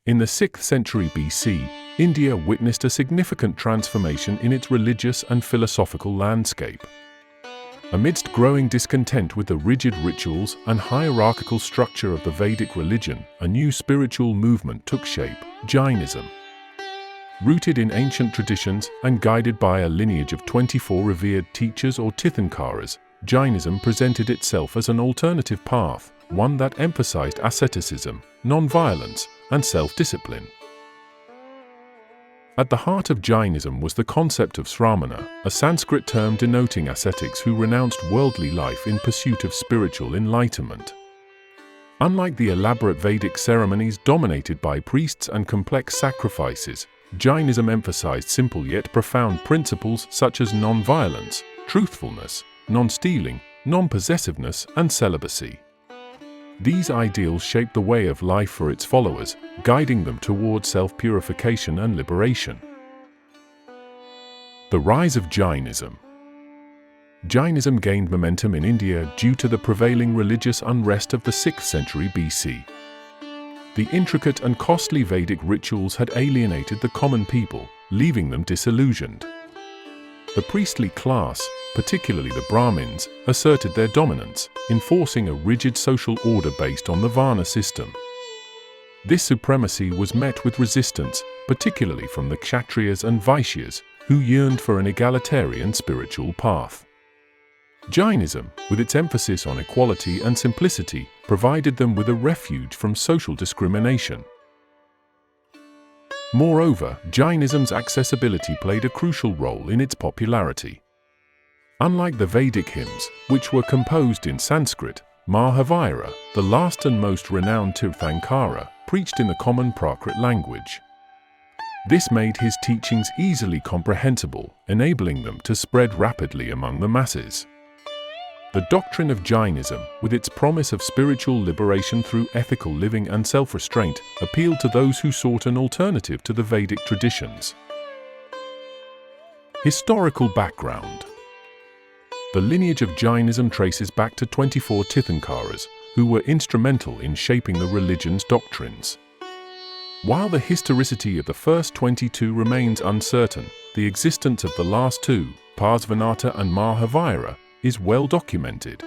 In the 6th century BC, India witnessed a significant transformation in its religious and philosophical landscape. Amidst growing discontent with the rigid rituals and hierarchical structure of the Vedic religion, a new spiritual movement took shape, Jainism. Rooted in ancient traditions and guided by a lineage of 24 revered teachers or Tirthankaras, Jainism presented itself as an alternative path, one that emphasized asceticism, non-violence, and self-discipline. At the heart of Jainism was the concept of sramana, a Sanskrit term denoting ascetics who renounced worldly life in pursuit of spiritual enlightenment. Unlike the elaborate Vedic ceremonies dominated by priests and complex sacrifices, Jainism emphasized simple yet profound principles such as non-violence, truthfulness, non-stealing, non-possessiveness, and celibacy. These ideals shaped the way of life for its followers, guiding them toward self-purification and liberation. The rise of Jainism. Jainism gained momentum in India due to the prevailing religious unrest of the 6th century BC. The intricate and costly Vedic rituals had alienated the common people, leaving them disillusioned. The priestly class, particularly the Brahmins, asserted their dominance, enforcing a rigid social order based on the Varna system. This supremacy was met with resistance, particularly from the Kshatriyas and Vaishyas, who yearned for an egalitarian spiritual path. Jainism, with its emphasis on equality and simplicity, provided them with a refuge from social discrimination. Moreover, Jainism's accessibility played a crucial role in its popularity. Unlike the Vedic hymns, which were composed in Sanskrit, Mahavira, the last and most renowned Tirthankara, preached in the common Prakrit language. This made his teachings easily comprehensible, enabling them to spread rapidly among the masses. The doctrine of Jainism, with its promise of spiritual liberation through ethical living and self-restraint, appealed to those who sought an alternative to the Vedic traditions. Historical background. The lineage of Jainism traces back to 24 Tirthankaras, who were instrumental in shaping the religion's doctrines. While the historicity of the first 22 remains uncertain, the existence of the last two, Parsvanatha and Mahavira, is well documented.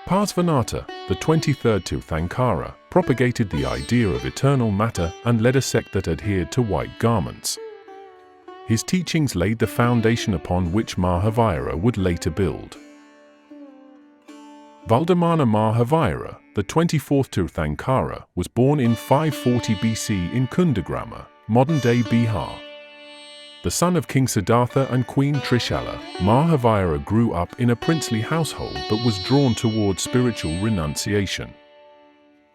Parsvanatha, the 23rd Tirthankara, propagated the idea of eternal matter and led a sect that adhered to white garments. His teachings laid the foundation upon which Mahavira would later build. Valdemana Mahavira, the 24th Tirthankara, was born in 540 BC in Kundagrama, modern-day Bihar. The son of King Siddhartha and Queen Trishala, Mahavira grew up in a princely household but was drawn toward spiritual renunciation.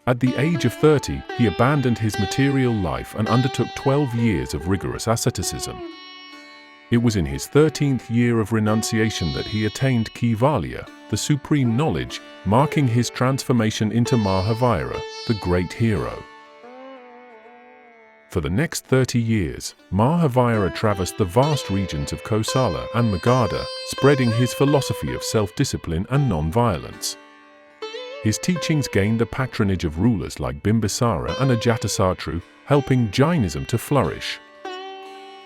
At the age of 30, he abandoned his material life and undertook 12 years of rigorous asceticism. It was in his 13th year of renunciation that he attained Kaivalya, the supreme knowledge, marking his transformation into Mahavira, the great hero. For the next 30 years, Mahavira traversed the vast regions of Kosala and Magadha, spreading his philosophy of self-discipline and non-violence. His teachings gained the patronage of rulers like Bimbisara and Ajatasattu, helping Jainism to flourish.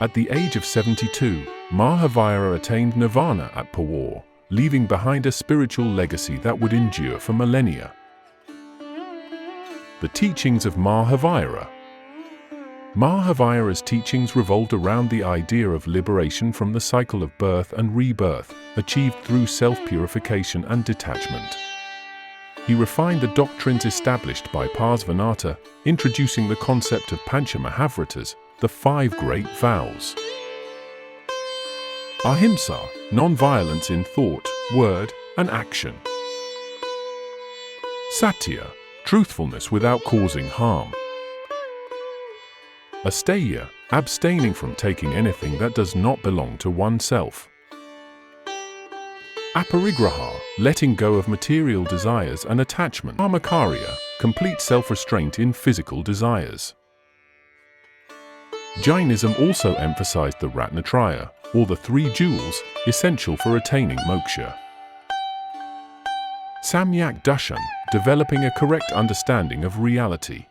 At the age of 72, Mahavira attained nirvana at Pawar, leaving behind a spiritual legacy that would endure for millennia. The teachings of Mahavira. Mahavira's teachings revolved around the idea of liberation from the cycle of birth and rebirth, achieved through self-purification and detachment. He refined the doctrines established by Parsvanatha, introducing the concept of Panchamahavratas, the 5 great vows. Ahimsa, non-violence in thought, word, and action. Satya, truthfulness without causing harm. Asteya, abstaining from taking anything that does not belong to oneself. Aparigraha, letting go of material desires and attachment. Brahmacarya, complete self-restraint in physical desires. Jainism also emphasized the Ratnatraya, or the 3 jewels, essential for attaining moksha. Samyak Darshan, developing a correct understanding of reality.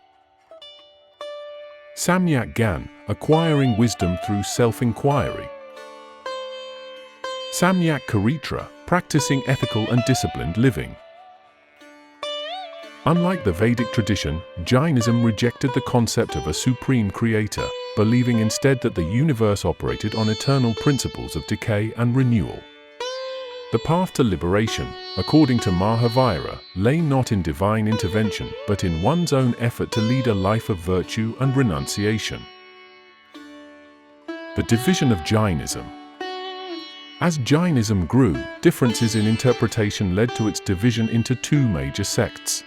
Samyak Gyan, acquiring wisdom through self-inquiry. Samyak Charitra, practicing ethical and disciplined living. Unlike the Vedic tradition, Jainism rejected the concept of a supreme creator, believing instead that the universe operated on eternal principles of decay and renewal. The path to liberation, according to Mahavira, lay not in divine intervention, but in one's own effort to lead a life of virtue and renunciation. The division of Jainism. As Jainism grew, differences in interpretation led to its division into two major sects.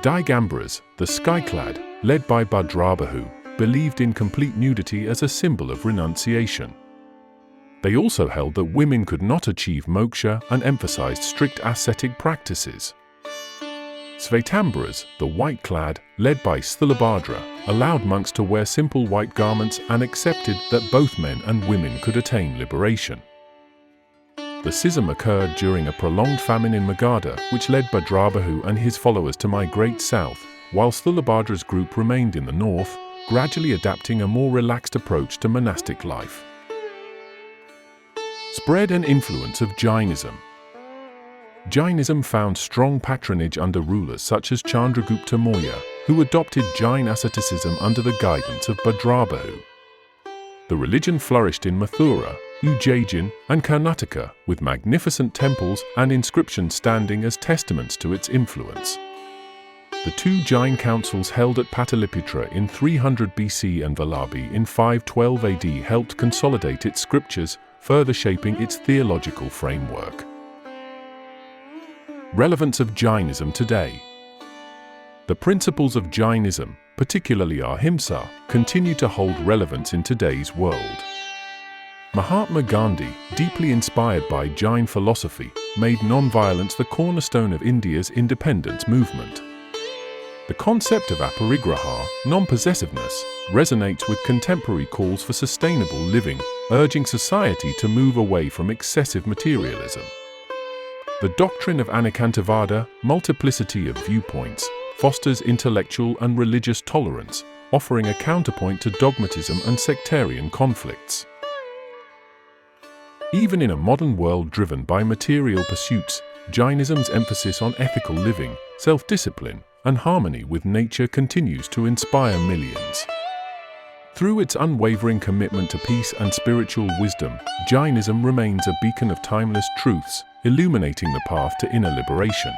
Digambaras, the skyclad, led by Bhadrabahu, believed in complete nudity as a symbol of renunciation. They also held that women could not achieve moksha and emphasized strict ascetic practices. Svetambaras, the white-clad, led by Sthulabhadra, allowed monks to wear simple white garments and accepted that both men and women could attain liberation. The schism occurred during a prolonged famine in Magadha, which led Bhadrabahu and his followers to migrate south, while Sthulabhadra's group remained in the north, gradually adapting a more relaxed approach to monastic life. Spread and influence of Jainism. Jainism found strong patronage under rulers such as Chandragupta Maurya, who adopted Jain asceticism under the guidance of Bhadrabahu. The religion flourished in Mathura, Ujjain, and Karnataka, with magnificent temples and inscriptions standing as testaments to its influence. The two Jain councils held at Pataliputra in 300 BC and Vallabhi in 512 AD helped consolidate its scriptures, further shaping its theological framework. Relevance of Jainism today. The principles of Jainism, particularly Ahimsa, continue to hold relevance in today's world. Mahatma Gandhi, deeply inspired by Jain philosophy, made nonviolence the cornerstone of India's independence movement. The concept of aparigraha, non-possessiveness, resonates with contemporary calls for sustainable living, urging society to move away from excessive materialism. The doctrine of Anekantavada, multiplicity of viewpoints, fosters intellectual and religious tolerance, offering a counterpoint to dogmatism and sectarian conflicts. Even in a modern world driven by material pursuits, Jainism's emphasis on ethical living, self-discipline, and harmony with nature continues to inspire millions. Through its unwavering commitment to peace and spiritual wisdom, Jainism remains a beacon of timeless truths, illuminating the path to inner liberation.